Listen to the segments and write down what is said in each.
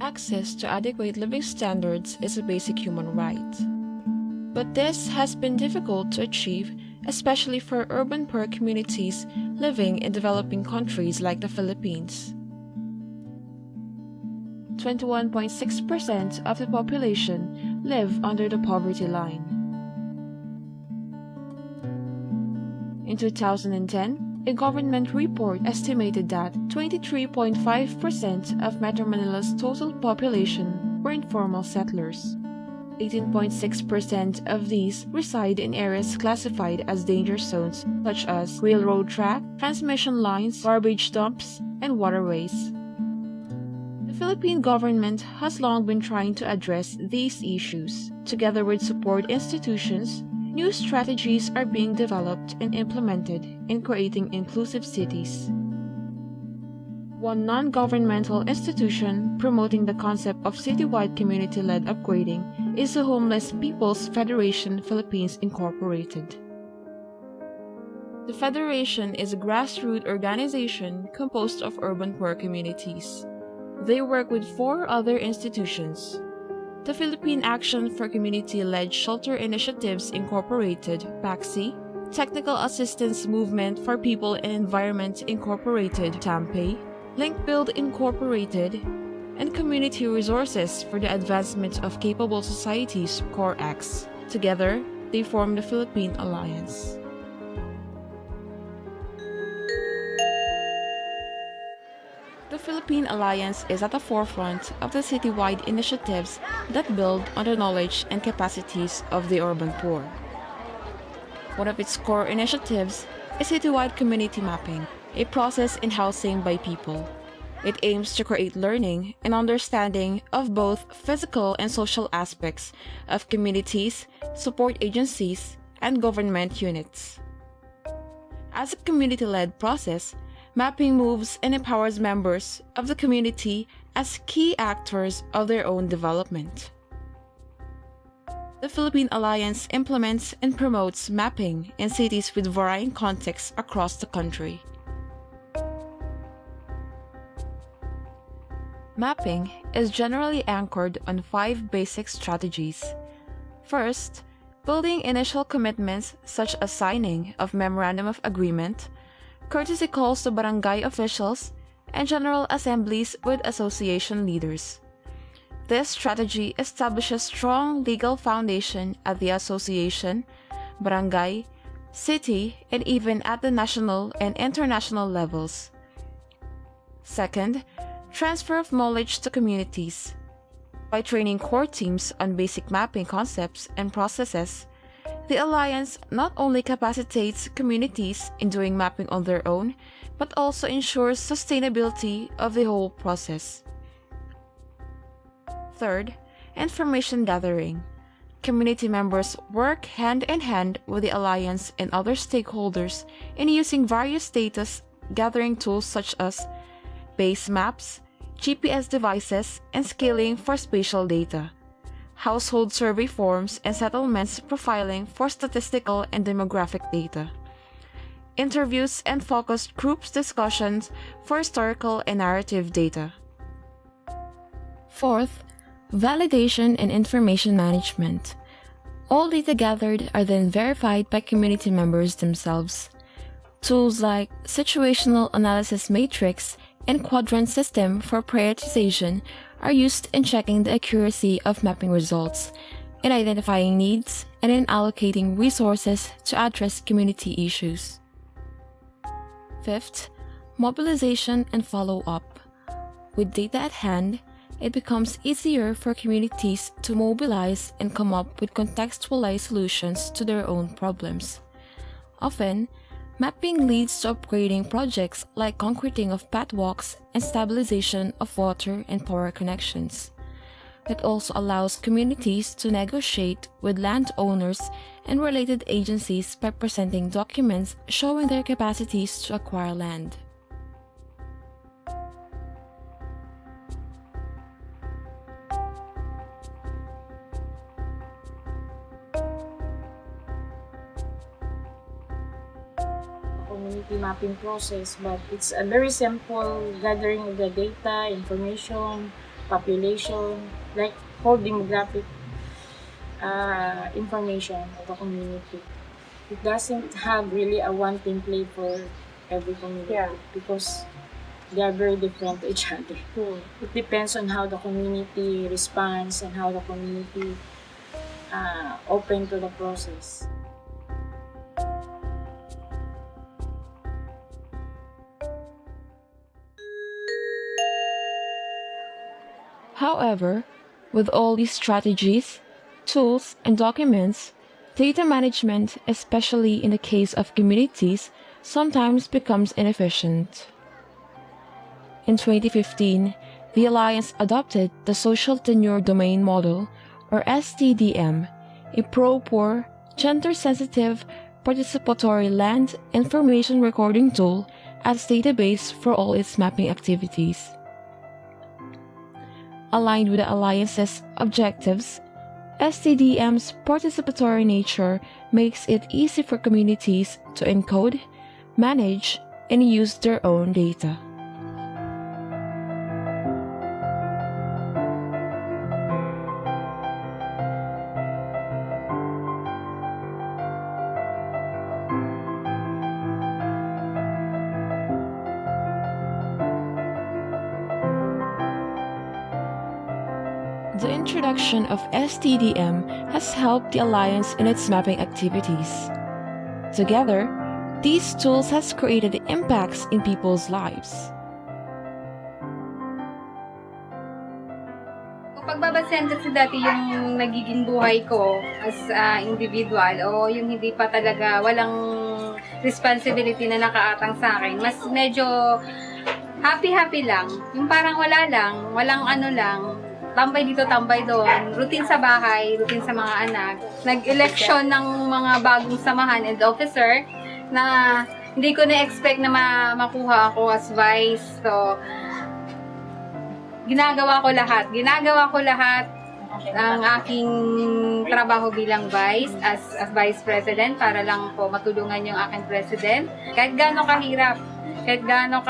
Access to adequate living standards is a basic human right. But this has been difficult to achieve, especially for urban poor communities living in developing countries like the Philippines. 21.6% of the population live under the poverty line. In 2010, a government report estimated that 23.5% of Metro Manila's total population were informal settlers. 18.6% of these reside in areas classified as danger zones such as railroad track, transmission lines, garbage dumps, and waterways. The Philippine government has long been trying to address these issues. Together with support institutions, new strategies are being developed and implemented in creating inclusive cities. One non-governmental institution promoting the concept of citywide community-led upgrading is the Homeless People's Federation Philippines Incorporated. The Federation is a grassroots organization composed of urban poor communities. They work with 4 other institutions: the Philippine Action for Community-Led Shelter Initiatives Incorporated, PACSII, Technical Assistance Movement for People and Environment Incorporated, TAMPEI, LinkBuild Incorporated, and Community Resources for the Advancement of Capable Societies, CoReACS. Together, they form the Philippine Alliance. The Philippine Alliance is at the forefront of the citywide initiatives that build on the knowledge and capacities of the urban poor. One of its core initiatives is citywide community mapping, a process in housing by people. It aims to create learning and understanding of both physical and social aspects of communities, support agencies, and government units. As a community-led process, mapping moves and empowers members of the community as key actors of their own development. The Philippine Alliance implements and promotes mapping in cities with varying contexts across the country. Mapping is generally anchored on 5 basic strategies. First, building initial commitments such as signing of Memorandum of Agreement, courtesy calls to barangay officials, and general assemblies with association leaders. This strategy establishes strong legal foundation at the association, barangay, city, and even at the national and international levels. Second, transfer of knowledge to communities. By training core teams on basic mapping concepts and processes, the Alliance not only capacitates communities in doing mapping on their own, but also ensures sustainability of the whole process. Third, information gathering. Community members work hand in hand with the Alliance and other stakeholders in using various data gathering tools such as base maps, GPS devices, and scaling for spatial data, household survey forms, and settlements profiling for statistical and demographic data, interviews and focused groups discussions for historical and narrative data. Fourth, validation and information management. All data gathered are then verified by community members themselves. Tools like situational analysis matrix and quadrant system for prioritization are used in checking the accuracy of mapping results, in identifying needs, and in allocating resources to address community issues. Fifth, mobilization and follow-up. With data at hand, it becomes easier for communities to mobilize and come up with contextualized solutions to their own problems. Often, mapping leads to upgrading projects like concreting of pathwalks and stabilization of water and power connections. It also allows communities to negotiate with landowners and related agencies by presenting documents showing their capacities to acquire land. Community mapping process, but it's a very simple gathering of the data, information, population, like whole demographic information of the community. It doesn't have really a one template for every community because they are very different to each other. It depends on how the community responds and how the community open to the process. However, with all these strategies, tools, and documents, data management, especially in the case of communities, sometimes becomes inefficient. In 2015, the Alliance adopted the Social Tenure Domain Model, or STDM, a pro-poor, gender-sensitive, participatory land information recording tool as database for all its mapping activities. Aligned with the Alliance's objectives, STDM's participatory nature makes it easy for communities to encode, manage, and use their own data. The introduction of STDM has helped the Alliance in its mapping activities. Together, these tools has created impacts in people's lives. Pagbabasehan kasi dati yung nagiging buhay ko as individual o yung hindi pa talaga walang responsibility na nakaatang sa akin, mas medyo happy-happy lang. Yung parang wala lang, walang ano lang, tambay dito, tambay doon, routine sa bahay, routine sa mga anak, nag-election ng mga bagong samahan and officer na hindi ko na-expect na makuha ako as vice. So, ginagawa ko lahat ng aking trabaho bilang vice as vice president para lang po matulungan yung aking president. Kahit gaano kahirap, kahit gaano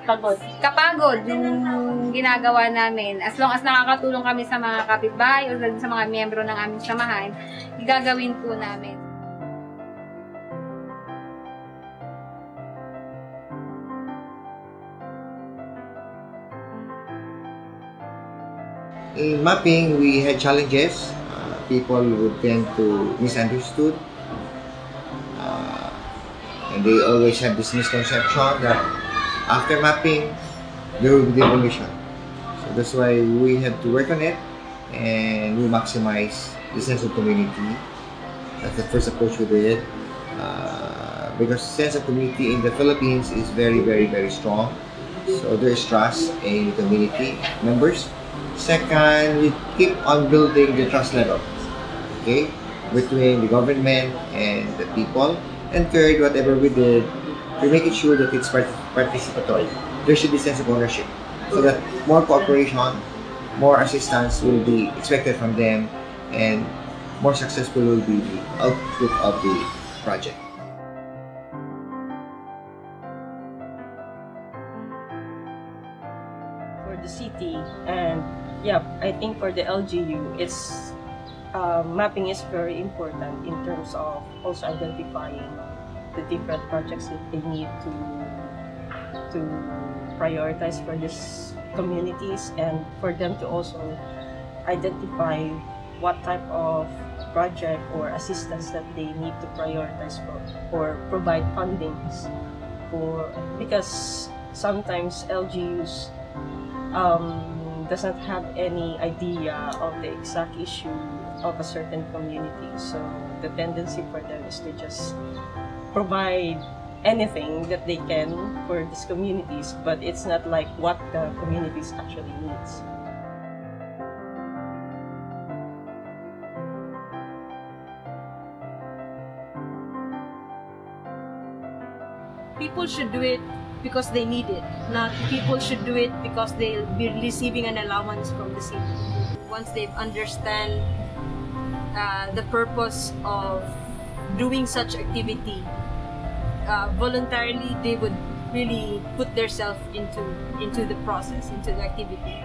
kapagod yung ginagawa namin. As long as nakakatulong kami sa mga kapitbahay o sa mga miyembro ng aming samahan, gagawin po namin. In mapping, we had challenges. People would tend to misunderstood. And they always have this misconception that after mapping, there will be devolution. So that's why we had to work on it and we maximize the sense of community. That's the first approach we did. Because sense of community in the Philippines is very, very, very strong. So there is trust in community members. Second, we keep on building the trust level, okay, between the government and the people. And third, whatever we did, we're making sure that it's participatory. There should be sense of ownership, so that more cooperation, more assistance will be expected from them, and more successful will be the output of the project. For the city, and yeah, I think for the LGU, it's mapping is very important in terms of also identifying the different projects that they need to prioritize for these communities, and for them to also identify what type of project or assistance that they need to prioritize for, or provide fundings for, because sometimes LGUs doesn't have any idea of the exact issue of a certain community. So the tendency for them is to just provide anything that they can for these communities, but it's not like what the communities actually needs. People should do it because they need it, not people should do it because they'll be receiving an allowance from the city. Once they understand the purpose of doing such activity, voluntarily they would really put themselves into the process, into the activity.